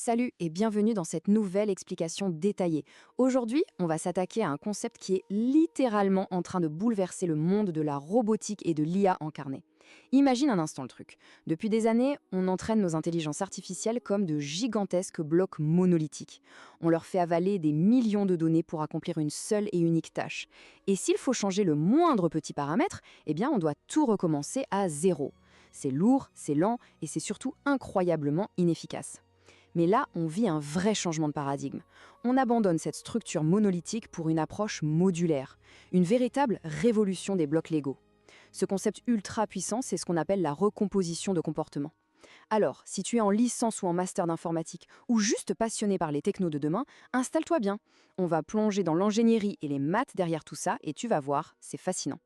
Salut et bienvenue dans cette nouvelle explication détaillée. Aujourd'hui, on va s'attaquer à un concept qui est littéralement en train de bouleverser le monde de la robotique et de l'IA incarnée. Imagine un instant le truc. Depuis des années, on entraîne nos intelligences artificielles comme de gigantesques blocs monolithiques. On leur fait avaler des millions de données pour accomplir une seule et unique tâche. Et s'il faut changer le moindre petit paramètre, eh bien on doit tout recommencer à zéro. C'est lourd, c'est lent et c'est surtout incroyablement inefficace. Mais là, on vit un vrai changement de paradigme. On abandonne cette structure monolithique pour une approche modulaire, une véritable révolution des blocs Lego. Ce concept ultra puissant, c'est ce qu'on appelle la recomposition de comportement. Alors, si tu es en licence ou en master d'informatique, ou juste passionné par les technos de demain, installe-toi bien. On va plonger dans l'ingénierie et les maths derrière tout ça, et tu vas voir, c'est fascinant.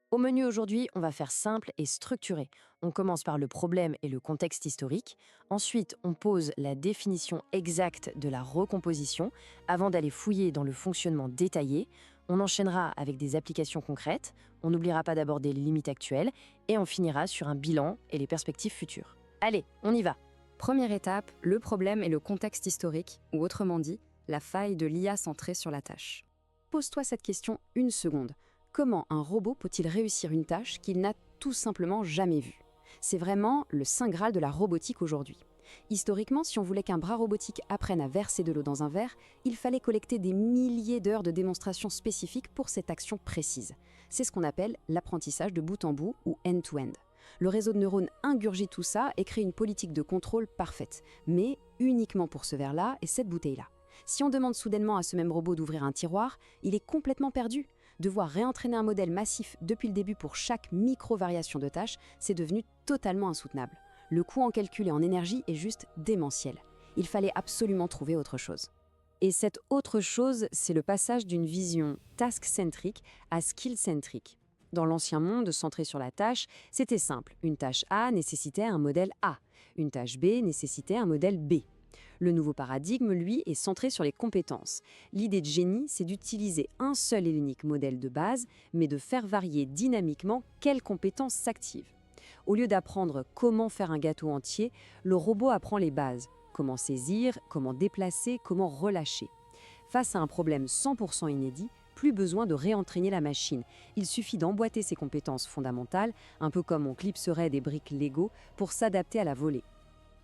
Au menu aujourd'hui, on va faire simple et structuré. On commence par le problème et le contexte historique. Ensuite, on pose la définition exacte de la recomposition avant d'aller fouiller dans le fonctionnement détaillé. On enchaînera avec des applications concrètes. On n'oubliera pas d'aborder les limites actuelles et on finira sur un bilan et les perspectives futures. Allez, on y va. Première étape, le problème et le contexte historique, ou autrement dit, la faille de l'IA centrée sur la tâche. Pose-toi cette question une seconde. Comment un robot peut-il réussir une tâche qu'il n'a tout simplement jamais vue? C'est vraiment le saint graal de la robotique aujourd'hui. Historiquement, si on voulait qu'un bras robotique apprenne à verser de l'eau dans un verre, il fallait collecter des milliers d'heures de démonstrations spécifiques pour cette action précise. C'est ce qu'on appelle l'apprentissage de bout en bout ou end-to-end. Le réseau de neurones ingurgite tout ça et crée une politique de contrôle parfaite, mais uniquement pour ce verre-là et cette bouteille-là. Si on demande soudainement à ce même robot d'ouvrir un tiroir, il est complètement perdu. Devoir réentraîner un modèle massif depuis le début pour chaque micro-variation de tâche, c'est devenu totalement insoutenable. Le coût en calcul et en énergie est juste démentiel. Il fallait absolument trouver autre chose. Et cette autre chose, c'est le passage d'une vision task-centrique à skill-centrique. Dans l'ancien monde centré sur la tâche, c'était simple. Une tâche A nécessitait un modèle A. Une tâche B nécessitait un modèle B. Le nouveau paradigme, lui, est centré sur les compétences. L'idée de génie, c'est d'utiliser un seul et unique modèle de base, mais de faire varier dynamiquement quelles compétences s'activent. Au lieu d'apprendre comment faire un gâteau entier, le robot apprend les bases. Comment saisir, comment déplacer, comment relâcher. Face à un problème 100% inédit, plus besoin de réentraîner la machine. Il suffit d'emboîter ses compétences fondamentales, un peu comme on clipserait des briques Lego, pour s'adapter à la volée.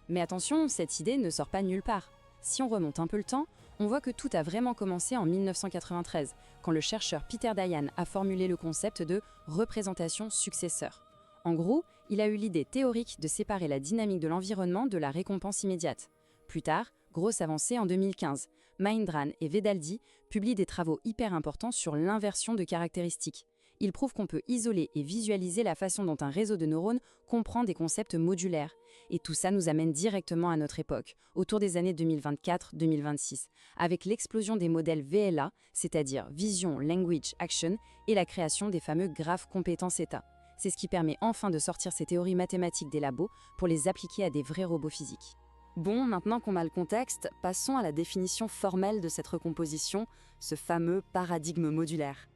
Mais attention, cette idée ne sort pas nulle part. Si on remonte un peu le temps, on voit que tout a vraiment commencé en 1993, quand le chercheur Peter Dayan a formulé le concept de représentation successeur. En gros, il a eu l'idée théorique de séparer la dynamique de l'environnement de la récompense immédiate. Plus tard, grosse avancée en 2015, Mahindran et Vedaldi publient des travaux hyper importants sur l'inversion de caractéristiques. Ils prouvent qu'on peut isoler et visualiser la façon dont un réseau de neurones comprend des concepts modulaires. Et tout ça nous amène directement à notre époque, autour des années 2024-2026, avec l'explosion des modèles VLA, c'est-à-dire Vision Language Action, et la création des fameux graphes compétences-état. C'est ce qui permet enfin de sortir ces théories mathématiques des labos pour les appliquer à des vrais robots physiques. Bon, maintenant qu'on a le contexte, passons à la définition formelle de cette recomposition, ce fameux paradigme modulaire.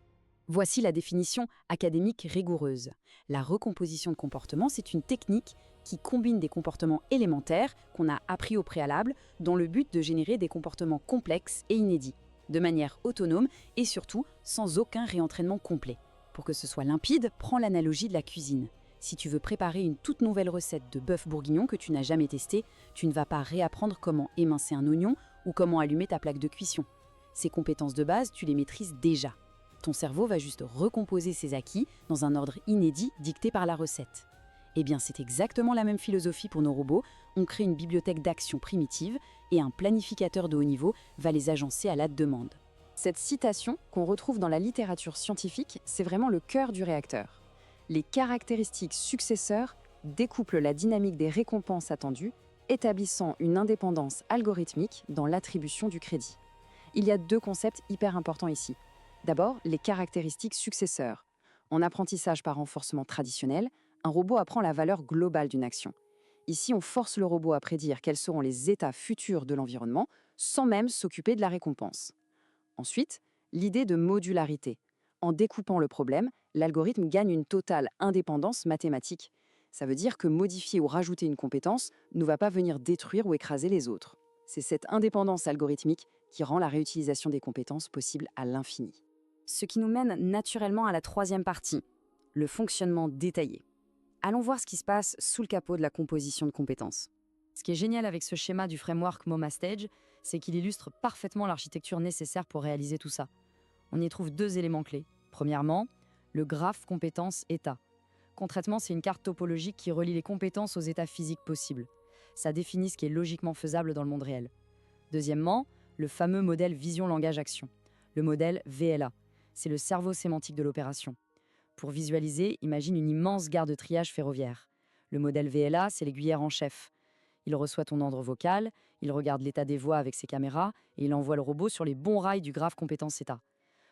Voici la définition académique rigoureuse. La recomposition de comportement, c'est une technique qui combine des comportements élémentaires qu'on a appris au préalable dans le but de générer des comportements complexes et inédits, de manière autonome et surtout sans aucun réentraînement complet. Pour que ce soit limpide, prends l'analogie de la cuisine. Si tu veux préparer une toute nouvelle recette de bœuf bourguignon que tu n'as jamais testée, tu ne vas pas réapprendre comment émincer un oignon ou comment allumer ta plaque de cuisson. Ces compétences de base, tu les maîtrises déjà. Ton cerveau va juste recomposer ses acquis dans un ordre inédit dicté par la recette. Eh bien, c'est exactement la même philosophie pour nos robots. On crée une bibliothèque d'actions primitives et un planificateur de haut niveau va les agencer à la demande. Cette citation, qu'on retrouve dans la littérature scientifique, c'est vraiment le cœur du réacteur. Les caractéristiques successeurs découplent la dynamique des récompenses attendues, établissant une indépendance algorithmique dans l'attribution du crédit. Il y a deux concepts hyper importants ici. D'abord, les caractéristiques successeurs. En apprentissage par renforcement traditionnel, un robot apprend la valeur globale d'une action. Ici, on force le robot à prédire quels seront les états futurs de l'environnement, sans même s'occuper de la récompense. Ensuite, l'idée de modularité. En découpant le problème, l'algorithme gagne une totale indépendance mathématique. Ça veut dire que modifier ou rajouter une compétence ne va pas venir détruire ou écraser les autres. C'est cette indépendance algorithmique qui rend la réutilisation des compétences possible à l'infini. Ce qui nous mène naturellement à la troisième partie, le fonctionnement détaillé. Allons voir ce qui se passe sous le capot de la composition de compétences. Ce qui est génial avec ce schéma du framework MomaStage, c'est qu'il illustre parfaitement l'architecture nécessaire pour réaliser tout ça. On y trouve 2 éléments clés. Premièrement, le graphe compétences-état. Concrètement, c'est une carte topologique qui relie les compétences aux états physiques possibles. Ça définit ce qui est logiquement faisable dans le monde réel. Deuxièmement, le fameux modèle vision-langage-action. Le modèle VLA. C'est le cerveau sémantique de l'opération. Pour visualiser, imagine une immense gare de triage ferroviaire. Le modèle VLA, c'est l'aiguillère en chef. Il reçoit ton ordre vocal, il regarde l'état des voies avec ses caméras et il envoie le robot sur les bons rails du graphe compétence-état.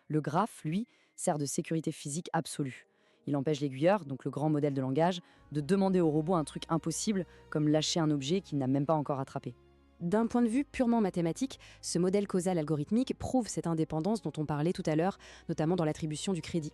Le graphe, lui, sert de sécurité physique absolue. Il empêche l'aiguilleur, donc le grand modèle de langage, de demander au robot un truc impossible, comme lâcher un objet qu'il n'a même pas encore attrapé. D'un point de vue purement mathématique, ce modèle causal algorithmique prouve cette indépendance dont on parlait tout à l'heure, notamment dans l'attribution du crédit.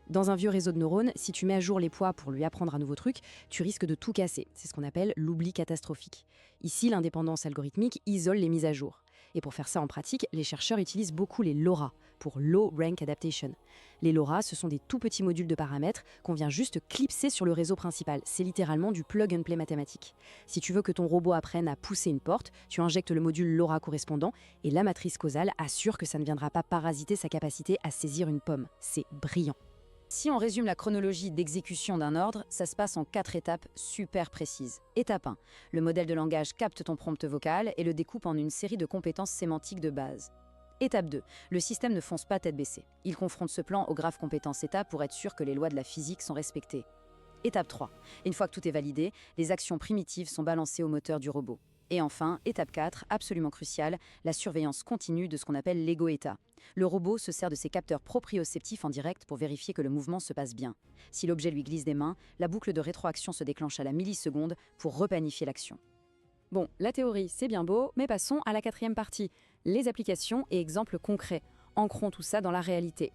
Dans un vieux réseau de neurones, si tu mets à jour les poids pour lui apprendre un nouveau truc, tu risques de tout casser. C'est ce qu'on appelle l'oubli catastrophique. Ici, l'indépendance algorithmique isole les mises à jour. Et pour faire ça en pratique, les chercheurs utilisent beaucoup les LoRa, pour Low Rank Adaptation. Les LoRa, ce sont des tout petits modules de paramètres qu'on vient juste clipser sur le réseau principal. C'est littéralement du plug-and-play mathématique. Si tu veux que ton robot apprenne à pousser une porte, tu injectes le module LoRa correspondant et la matrice causale assure que ça ne viendra pas parasiter sa capacité à saisir une pomme. C'est brillant. Si on résume la chronologie d'exécution d'un ordre, ça se passe en 4 étapes super précises. Étape 1. Le modèle de langage capte ton prompt vocal et le découpe en une série de compétences sémantiques de base. Étape 2. Le système ne fonce pas tête baissée. Il confronte ce plan au graphe compétence état pour être sûr que les lois de la physique sont respectées. Étape 3. Une fois que tout est validé, les actions primitives sont balancées au moteur du robot. Et enfin, étape 4, absolument cruciale, la surveillance continue de ce qu'on appelle l'ego-état. Le robot se sert de ses capteurs proprioceptifs en direct pour vérifier que le mouvement se passe bien. Si l'objet lui glisse des mains, la boucle de rétroaction se déclenche à la milliseconde pour replanifier l'action. Bon, la théorie, c'est bien beau, mais passons à la 4e partie, les applications et exemples concrets. Ancrons tout ça dans la réalité.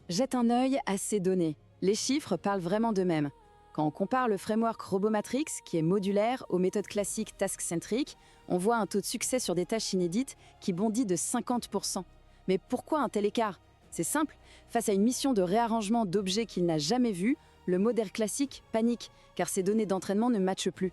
Jette un œil à ces données. Les chiffres parlent vraiment d'eux-mêmes. Quand on compare le framework Robomatrix, qui est modulaire, aux méthodes classiques task-centric, on voit un taux de succès sur des tâches inédites qui bondit de 50%. Mais pourquoi un tel écart? C'est simple, face à une mission de réarrangement d'objets qu'il n'a jamais vus, le modèle classique panique, car ses données d'entraînement ne matchent plus.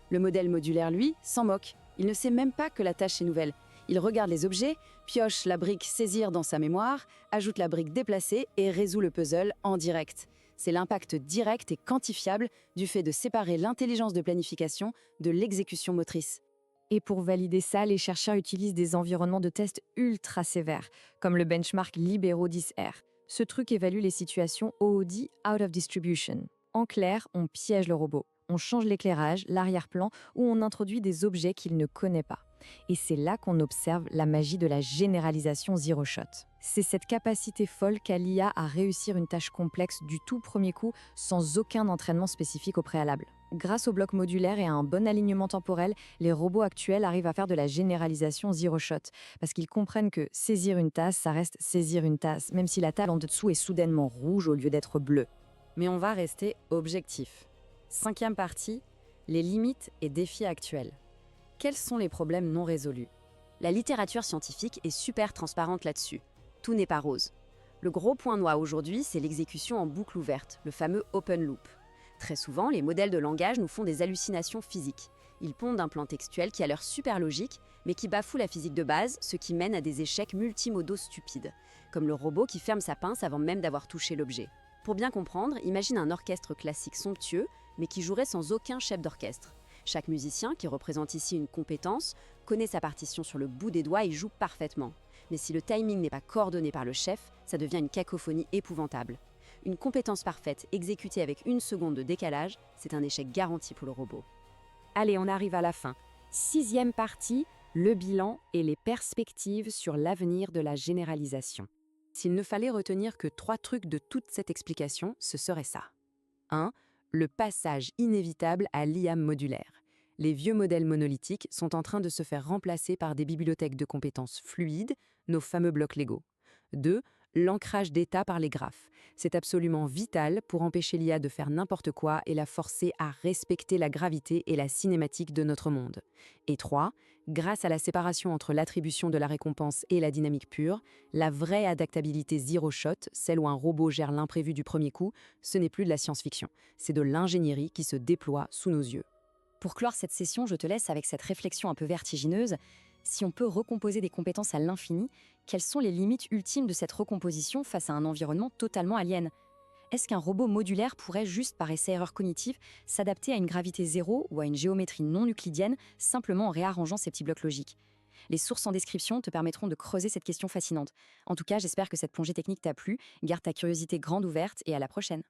Le modèle modulaire, lui, s'en moque. Il ne sait même pas que la tâche est nouvelle. Il regarde les objets, pioche la brique saisir dans sa mémoire, ajoute la brique déplacer et résout le puzzle en direct. C'est l'impact direct et quantifiable du fait de séparer l'intelligence de planification de l'exécution motrice. Et pour valider ça, les chercheurs utilisent des environnements de test ultra sévères, comme le benchmark Libero 10R. Ce truc évalue les situations OOD out of distribution. En clair, on piège le robot. On change l'éclairage, l'arrière-plan, ou on introduit des objets qu'il ne connaît pas. Et c'est là qu'on observe la magie de la généralisation zero shot. C'est cette capacité folle qu'a l'IA à réussir une tâche complexe du tout premier coup sans aucun entraînement spécifique au préalable. Grâce au bloc modulaire et à un bon alignement temporel, les robots actuels arrivent à faire de la généralisation zero shot, parce qu'ils comprennent que saisir une tasse, ça reste saisir une tasse, même si la table en dessous est soudainement rouge au lieu d'être bleue. Mais on va rester objectif. 5e partie, les limites et défis actuels. Quels sont les problèmes non résolus? La littérature scientifique est super transparente là-dessus. Tout n'est pas rose. Le gros point noir aujourd'hui, c'est l'exécution en boucle ouverte, le fameux open loop. Très souvent, les modèles de langage nous font des hallucinations physiques. Ils pondent un plan textuel qui a l'air super logique, mais qui bafoue la physique de base, ce qui mène à des échecs multimodaux stupides, comme le robot qui ferme sa pince avant même d'avoir touché l'objet. Pour bien comprendre, imagine un orchestre classique somptueux, mais qui jouerait sans aucun chef d'orchestre. Chaque musicien, qui représente ici une compétence, connaît sa partition sur le bout des doigts et joue parfaitement. Mais si le timing n'est pas coordonné par le chef, ça devient une cacophonie épouvantable. Une compétence parfaite exécutée avec 1 seconde de décalage, c'est un échec garanti pour le robot. Allez, on arrive à la fin. 6e partie, le bilan et les perspectives sur l'avenir de la généralisation. S'il ne fallait retenir que 3 trucs de toute cette explication, ce serait ça. 1. Le passage inévitable à l'IA modulaire. Les vieux modèles monolithiques sont en train de se faire remplacer par des bibliothèques de compétences fluides, nos fameux blocs Lego. 2. l'ancrage d'état par les graphes. C'est absolument vital pour empêcher l'IA de faire n'importe quoi et la forcer à respecter la gravité et la cinématique de notre monde. Et 3, grâce à la séparation entre l'attribution de la récompense et la dynamique pure, la vraie adaptabilité zero shot, celle où un robot gère l'imprévu du premier coup, ce n'est plus de la science-fiction, c'est de l'ingénierie qui se déploie sous nos yeux. Pour clore cette session, je te laisse avec cette réflexion un peu vertigineuse. Si on peut recomposer des compétences à l'infini, quelles sont les limites ultimes de cette recomposition face à un environnement totalement alien? Est-ce qu'un robot modulaire pourrait, juste par essai-erreur cognitive, s'adapter à une gravité zéro ou à une géométrie non euclidienne, simplement en réarrangeant ses petits blocs logiques? Les sources en description te permettront de creuser cette question fascinante. En tout cas, j'espère que cette plongée technique t'a plu. Garde ta curiosité grande ouverte et à la prochaine.